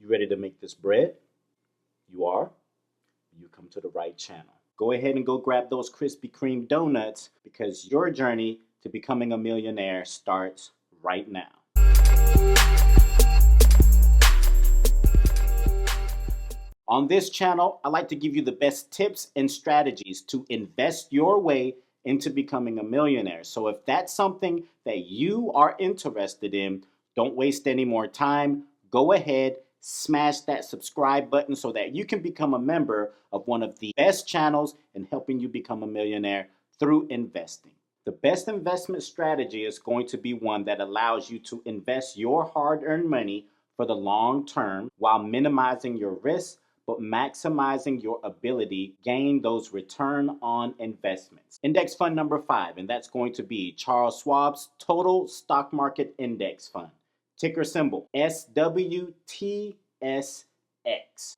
You ready to make this bread? You are? You come to the right channel. Go ahead and go grab those Krispy Kreme donuts because your journey to becoming a millionaire starts right now. On this channel, I like to give you the best tips and strategies to invest your way into becoming a millionaire. So if that's something that you are interested in, don't waste any more time. Go ahead, smash that subscribe button so that you can become a member of one of the best channels in helping you become a millionaire through investing. The best investment strategy is going to be one that allows you to invest your hard-earned money for the long term while minimizing your risk but maximizing your ability to gain those return on investments. Index fund number 5, and that's going to be Charles Schwab's Total Stock Market Index Fund. Ticker symbol SWTSX.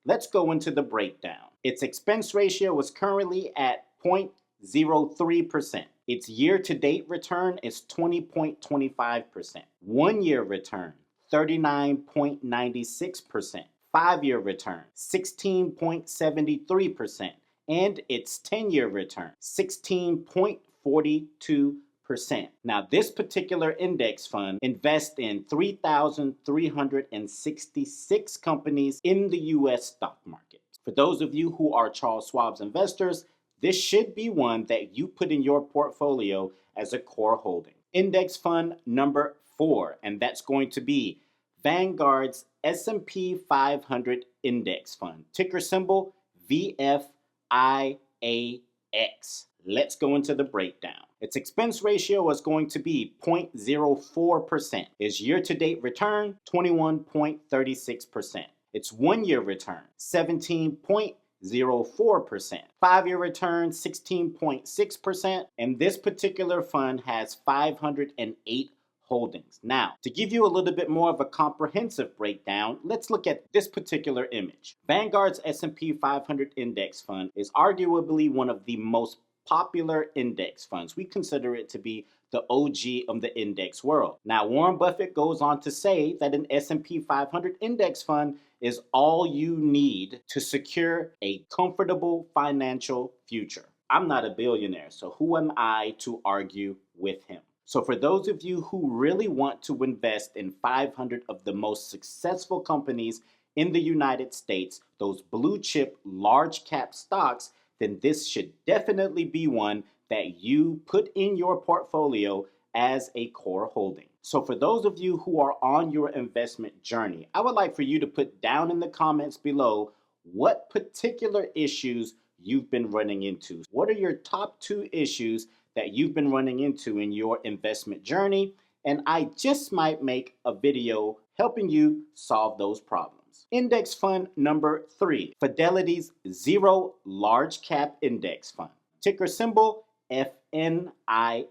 Let's go into the breakdown. Its expense ratio is currently at 0.03%. Its year-to-date return is 20.25%. 1-year return, 39.96%. 5-year return, 16.73%, and its 10-year return, 16.42%. Now, this particular index fund invests in 3,366 companies in the U.S. stock market. For those of you who are Charles Schwab's investors, this should be one that you put in your portfolio as a core holding. Index fund number 4, and that's going to be Vanguard's S&P 500 Index Fund. Ticker symbol VFIAX. Let's go into the breakdown. Its expense ratio is going to be 0.04%. Its year-to-date return, 21.36%. Its 1-year return, 17.04%. 5-year return, 16.6%. And this particular fund has 508 holdings. Now, to give you a little bit more of a comprehensive breakdown, let's look at this particular image. Vanguard's S&P 500 Index Fund is arguably one of the most popular index funds. We consider it to be the OG of the index world. Now, Warren Buffett goes on to say that an S&P 500 index fund is all you need to secure a comfortable financial future. I'm not a billionaire, so who am I to argue with him? So for those of you who really want to invest in 500 of the most successful companies in the United States, those blue chip large cap stocks, then this should definitely be one that you put in your portfolio as a core holding. So for those of you who are on your investment journey, I would like for you to put down in the comments below what particular issues you've been running into. What are your top 2 issues that you've been running into in your investment journey? And I just might make a video helping you solve those problems. Index fund number 3, Fidelity's Zero Large Cap Index Fund. Ticker symbol FNILX.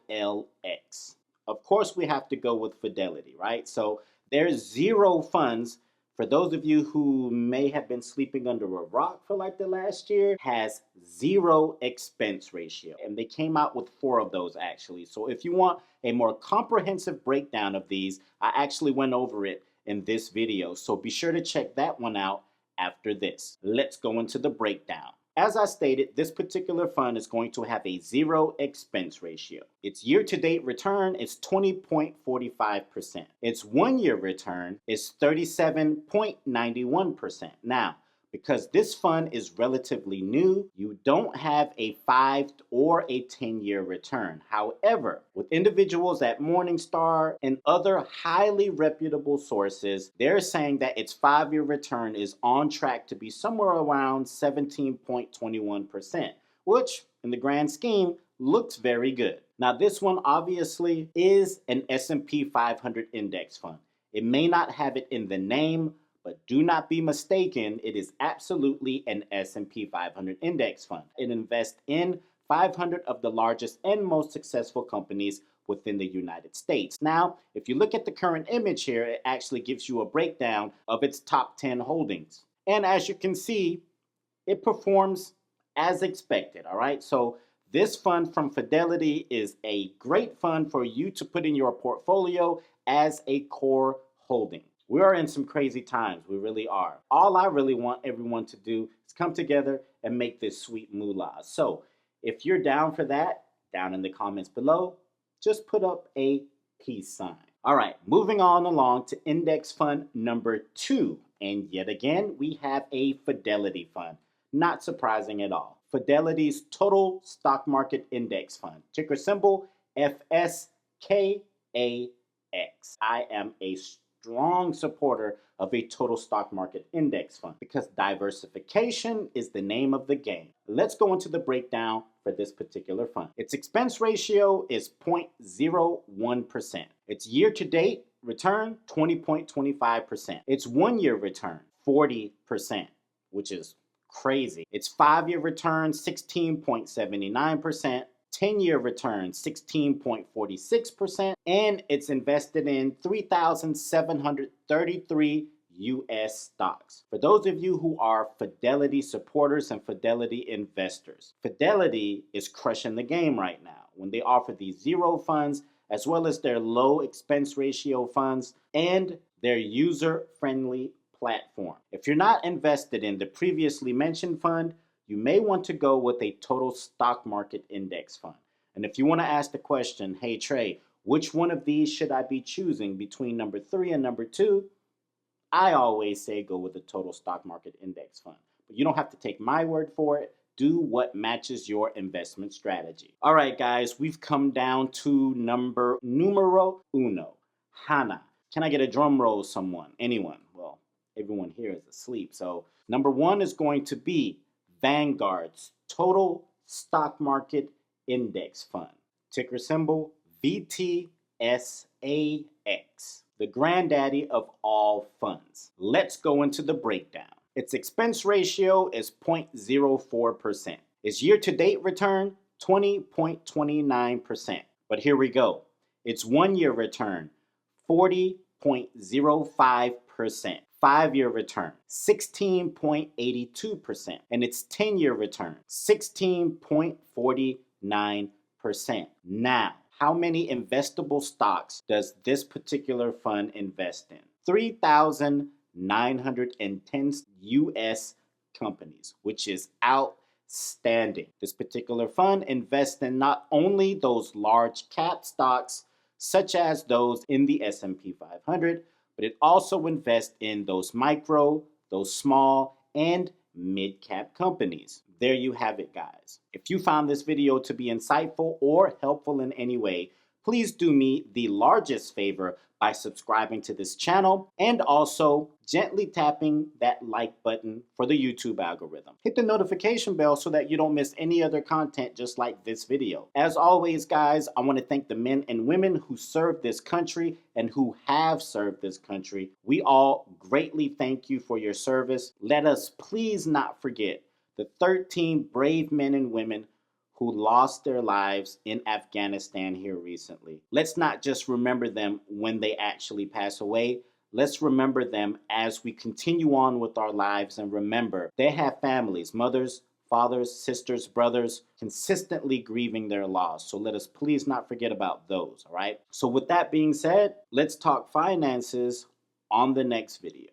Of course, we have to go with Fidelity, right? So there's 0 funds. For those of you who may have been sleeping under a rock for like the last year, has 0 expense ratio. And they came out with 4 of those actually. So if you want a more comprehensive breakdown of these, I actually went over it in this video. So be sure to check that one out after this. Let's go into the breakdown. As I stated, this particular fund is going to have a 0 expense ratio. Its year-to-date return is 20.45%. Its 1-year return is 37.91%. Now, because this fund is relatively new, you don't have a 5 or a 10-year return. However, with individuals at Morningstar and other highly reputable sources, they're saying that its 5-year return is on track to be somewhere around 17.21%, which in the grand scheme looks very good. Now, this one obviously is an S&P 500 index fund. It may not have it in the name, but do not be mistaken, it is absolutely an S&P 500 index fund. It invests in 500 of the largest and most successful companies within the United States. Now, if you look at the current image here, it actually gives you a breakdown of its top 10 holdings. And as you can see, it performs as expected, all right? So this fund from Fidelity is a great fund for you to put in your portfolio as a core holding. We are in some crazy times. We really are. All I really want everyone to do is come together and make this sweet moolah. So if you're down for that, down in the comments below, just put up a peace sign. All right, moving on along to index fund number 2. And yet again, we have a Fidelity fund. Not surprising at all. Fidelity's Total Stock Market Index Fund. Ticker symbol FSKAX. I am a strong supporter of a total stock market index fund because diversification is the name of the game. Let's go into the breakdown for this particular fund. Its expense ratio is 0.01%. Its year-to-date return, 20.25%. Its one-year return, 40%, which is crazy. Its 5-year return, 16.79%. 10-year return, 16.46%, and it's invested in 3,733 US stocks. For those of you who are Fidelity supporters and Fidelity investors, Fidelity is crushing the game right now when they offer these zero funds, as well as their low expense ratio funds and their user-friendly platform. If you're not invested in the previously mentioned fund, you may want to go with a total stock market index fund. And if you want to ask the question, hey Trey, which one of these should I be choosing between number 3 and number 2? I always say go with the total stock market index fund. But you don't have to take my word for it. Do what matches your investment strategy. All right, guys, we've come down to numero uno, Hana. Can I get a drum roll, someone? Anyone? Well, everyone here is asleep. So number 1 is going to be Vanguard's Total Stock Market Index Fund. Ticker symbol VTSAX. The granddaddy of all funds. Let's go into the breakdown. Its expense ratio is 0.04%. Its year-to-date return, 20.29%. But here we go. Its one-year return, 40.05%. 5-year return, 16.82%, and its 10-year return, 16.49%. Now, how many investable stocks does this particular fund invest in? 3,910 US companies, which is outstanding. This particular fund invests in not only those large cap stocks, such as those in the S&P 500, but it also invests in those micro, those small, and mid-cap companies. There you have it, guys. If you found this video to be insightful or helpful in any way, please do me the largest favor by subscribing to this channel and also gently tapping that like button for the YouTube algorithm. Hit the notification bell so that you don't miss any other content just like this video. As always, guys, I want to thank the men and women who serve this country and who have served this country. We all greatly thank you for your service. Let us please not forget the 13 brave men and women who lost their lives in Afghanistan here recently. Let's not just remember them when they actually pass away. Let's remember them as we continue on with our lives and remember they have families, mothers, fathers, sisters, brothers, consistently grieving their loss. So let us please not forget about those, all right? So with that being said, let's talk finances on the next video.